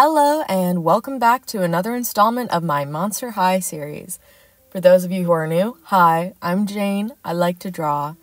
Hello and welcome back to another installment of my Monster High series. For those of you who are new, hi, I'm Jane, I like to draw,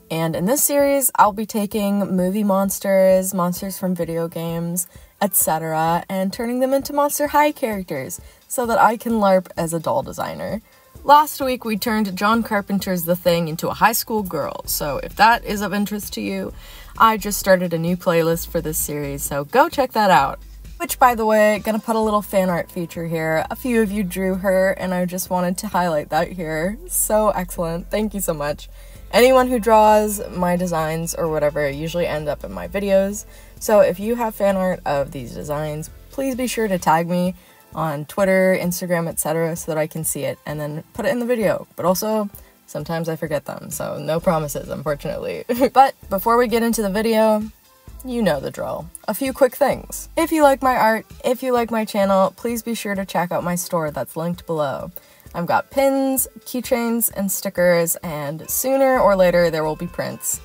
and in this series I'll be taking movie monsters, monsters from video games, etc., and turning them into Monster High characters so that I can LARP as a doll designer. Last week we turned John Carpenter's The Thing into a high school girl, so if that is of interest to you, I just started a new playlist for this series, so go check that out. Which, by the way, gonna put a little fan art feature here. A few of you drew her, and I just wanted to highlight that here. So excellent. Thank you so much. Anyone who draws my designs or whatever usually end up in my videos. So if you have fan art of these designs, please be sure to tag me on Twitter, Instagram, etc. so that I can see it and then put it in the video. But also, sometimes I forget them, so no promises, unfortunately. But before we get into the video, you know the drill. A few quick things. If you like my art, if you like my channel, please be sure to check out my store that's linked below. I've got pins, keychains, and stickers, and sooner or later there will be prints.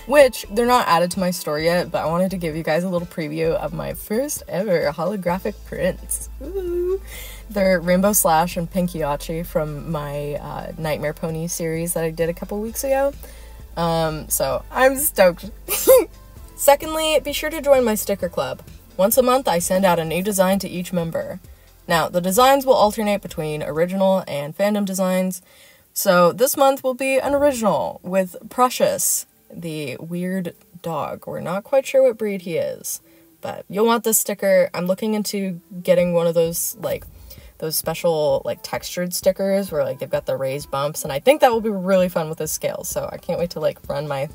Which, they're not added to my store yet, but I wanted to give you guys a little preview of my first ever holographic prints. Ooh. They're Rainbow Slash and Pinkiachi from my Nightmare Pony series that I did a couple weeks ago. So I'm stoked. Secondly, be sure to join my sticker club. Once a month, I send out a new design to each member. Now, the designs will alternate between original and fandom designs, so this month will be an original with Precious, the weird dog. We're not quite sure what breed he is, but you'll want this sticker. I'm looking into getting one of those, those special, textured stickers where, they've got the raised bumps, and I think that will be really fun with this scale, so I can't wait to, run my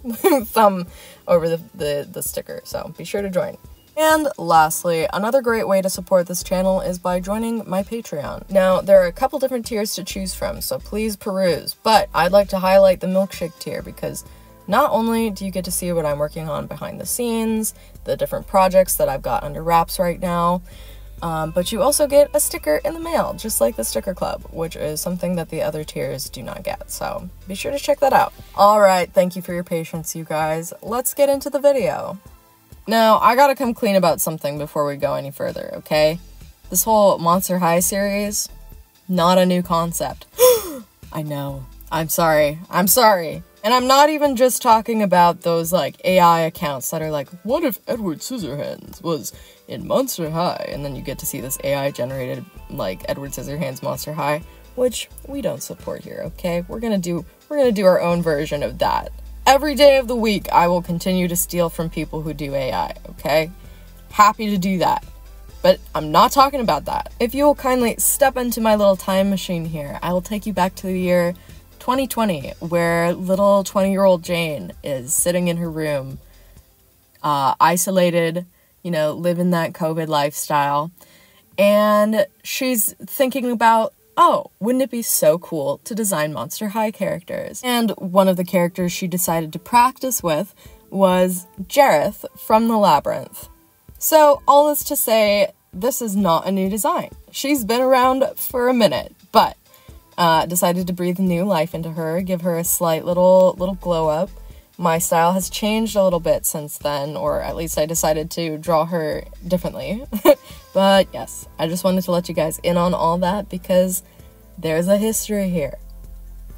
thumb over the sticker, so be sure to join. And lastly, another great way to support this channel is by joining my Patreon. Now, there are a couple different tiers to choose from, so please peruse, but I'd like to highlight the milkshake tier because not only do you get to see what I'm working on behind the scenes, the different projects that I've got under wraps right now, but you also get a sticker in the mail, just like the sticker club, which is something that the other tiers do not get, so be sure to check that out. Alright, thank you for your patience, you guys. Let's get into the video. Now, I gotta come clean about something before we go any further, okay? This whole Monster High series, not a new concept. I know. I'm sorry. I'm sorry. And I'm not even just talking about those, AI accounts that are like, what if Edward Scissorhands was in Monster High? And then you get to see this AI-generated, Edward Scissorhands Monster High, which we don't support here, okay? We're gonna do our own version of that. Every day of the week, I will continue to steal from people who do AI, okay? Happy to do that. But I'm not talking about that. If you will kindly step into my little time machine here, I will take you back to the year 2020, where little 20-year-old Jane is sitting in her room, isolated, living that COVID lifestyle, and she's thinking about, oh, wouldn't it be so cool to design Monster High characters? And one of the characters she decided to practice with was Jareth from the Labyrinth. So, all this to say, this is not a new design. She's been around for a minute, but decided to breathe new life into her, give her a slight little glow up. My style has changed a little bit since then, or at least I decided to draw her differently. But yes, I just wanted to let you guys in on all that because there's a history here.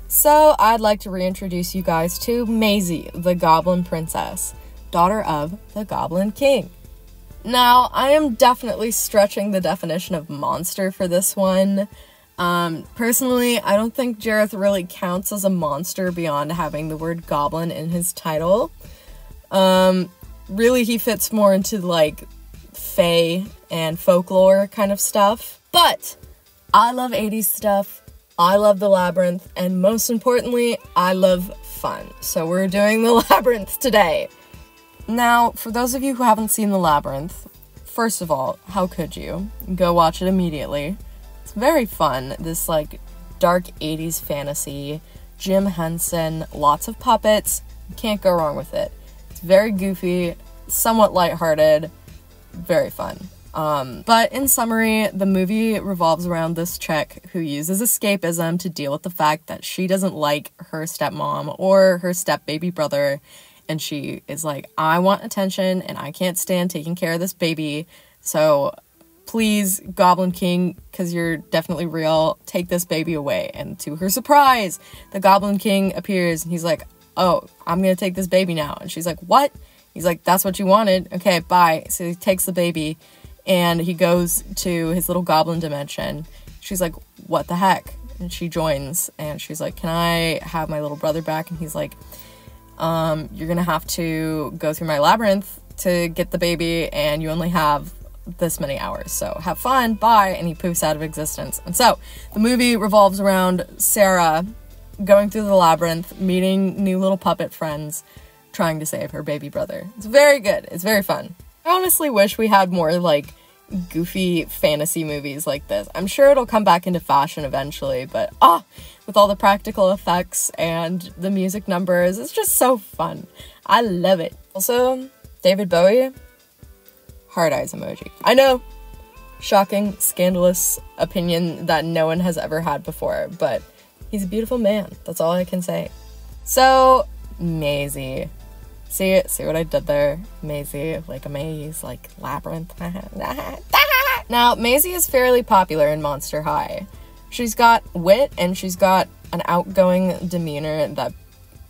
So I'd like to reintroduce you guys to Maisie, the Goblin Princess, daughter of the Goblin King. Now, I am definitely stretching the definition of monster for this one. Personally, I don't think Jareth really counts as a monster beyond having the word goblin in his title. Really, he fits more into, fae and folklore kind of stuff. But I love 80s stuff, I love the Labyrinth, and most importantly, I love fun. So we're doing the Labyrinth today. Now, for those of you who haven't seen the Labyrinth, first of all, how could you? Go watch it immediately. It's very fun, this dark 80s fantasy, Jim Henson, lots of puppets, can't go wrong with it. It's very goofy, somewhat lighthearted, very fun. But in summary, the movie revolves around this chick who uses escapism to deal with the fact that she doesn't like her stepmom or her step-baby brother, and she is like, I want attention and I can't stand taking care of this baby, so please, Goblin King, because you're definitely real, take this baby away. And to her surprise, the Goblin King appears, and he's like, oh, I'm gonna take this baby now. And she's like, what? He's like, that's what you wanted? Okay, bye. So he takes the baby, and he goes to his little goblin dimension. She's like, what the heck? And she joins, and she's like, can I have my little brother back? And he's like, you're gonna have to go through my labyrinth to get the baby, and you only have this many hours, so have fun, bye. And he poofs out of existence. And so the movie revolves around Sarah going through the labyrinth, meeting new little puppet friends, trying to save her baby brother. It's very good. It's very fun. I honestly wish we had more like goofy fantasy movies like this. I'm sure it'll come back into fashion eventually, but with all the practical effects and the music numbers, it's just so fun. I love it. Also, David Bowie, heart eyes emoji. I know, shocking, scandalous opinion that no one has ever had before, but he's a beautiful man. That's all I can say. So, Maisie. See what I did there? Maisie, like a maze, like Labyrinth. Now, Maisie is fairly popular in Monster High. She's got wit, and she's got an outgoing demeanor that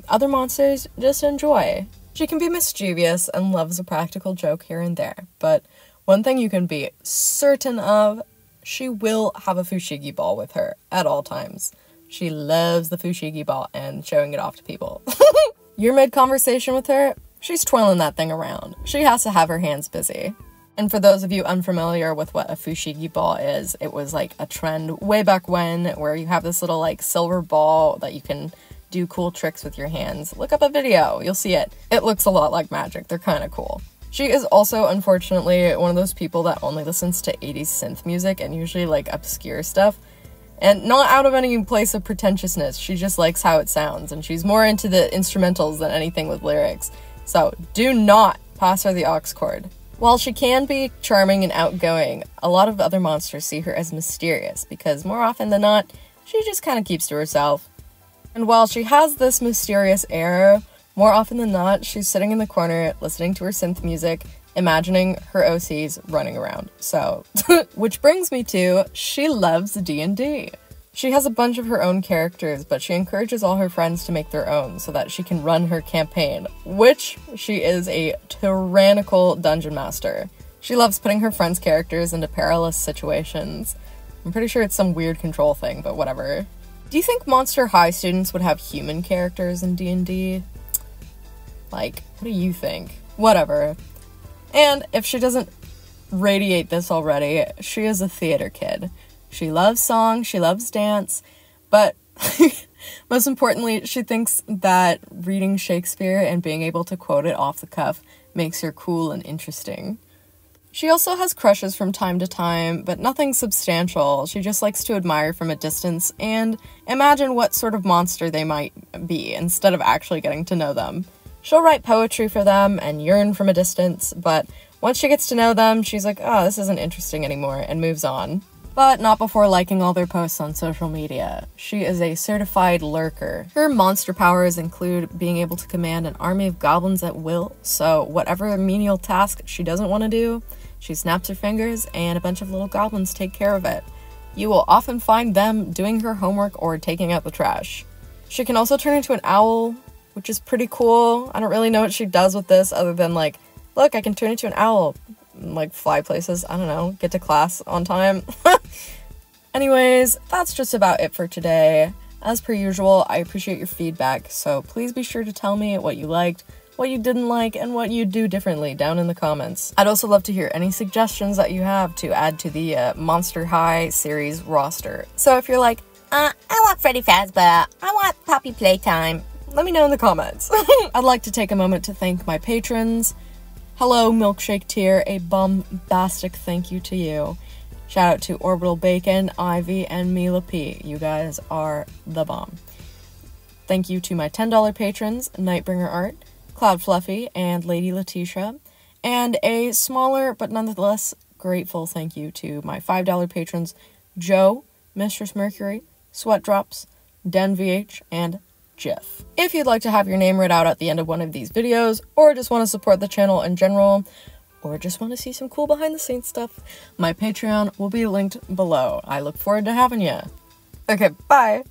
other monsters just enjoy. She can be mischievous and loves a practical joke here and there, but one thing you can be certain of, she will have a fushigi ball with her at all times. She loves the fushigi ball and showing it off to people. You're mid-conversation with her, she's twirling that thing around. She has to have her hands busy. And for those of you unfamiliar with what a fushigi ball is, it was like a trend way back when where you have this little like silver ball that you can do cool tricks with your hands. Look up a video, you'll see it. It looks a lot like magic, they're kind of cool. She is also, unfortunately, one of those people that only listens to 80s synth music and usually like obscure stuff. And not out of any place of pretentiousness, she just likes how it sounds, and she's more into the instrumentals than anything with lyrics. So do not pass her the aux cord. While she can be charming and outgoing, a lot of other monsters see her as mysterious, because more often than not, she just kind of keeps to herself. And while she has this mysterious air, more often than not, she's sitting in the corner, listening to her synth music, imagining her OCs running around. So, which brings me to, she loves D&D. She has a bunch of her own characters, but she encourages all her friends to make their own so that she can run her campaign, which she is a tyrannical dungeon master. She loves putting her friends' characters into perilous situations. I'm pretty sure it's some weird control thing, but whatever. Do you think Monster High students would have human characters in D&D? Like, what do you think? Whatever. And if she doesn't radiate this already, she is a theater kid. She loves song, she loves dance, but most importantly, she thinks that reading Shakespeare and being able to quote it off the cuff makes her cool and interesting. She also has crushes from time to time, but nothing substantial. She just likes to admire from a distance and imagine what sort of monster they might be instead of actually getting to know them. She'll write poetry for them and yearn from a distance, but once she gets to know them, she's like, oh, this isn't interesting anymore, and moves on. But not before liking all their posts on social media. She is a certified lurker. Her monster powers include being able to command an army of goblins at will, so whatever menial task she doesn't want to do, she snaps her fingers and a bunch of little goblins take care of it. You will often find them doing her homework or taking out the trash. She can also turn into an owl, which is pretty cool. I don't really know what she does with this other than like, look, I can turn into an owl. Like, fly places, I don't know, get to class on time. Anyways, that's just about it for today. As per usual, I appreciate your feedback, so please be sure to tell me what you liked, what you didn't like, and what you'd do differently down in the comments. I'd also love to hear any suggestions that you have to add to the Monster High series roster. So if you're like, I want Freddy Fazbear, I want Poppy Playtime, let me know in the comments. I'd like to take a moment to thank my patrons. Hello, Milkshake Tier, a bombastic thank you to you. Shout out to Orbital Bacon, Ivy, and Mila P. You guys are the bomb. Thank you to my $10 patrons, Nightbringer Art, Cloud Fluffy, and Lady Letitia. And a smaller but nonetheless grateful thank you to my $5 patrons, Joe, Mistress Mercury, Sweat Drops, Den VH, and Jeff. If you'd like to have your name read out at the end of one of these videos, or just want to support the channel in general, or just want to see some cool behind the scenes stuff, my Patreon will be linked below. I look forward to having you. Okay, bye!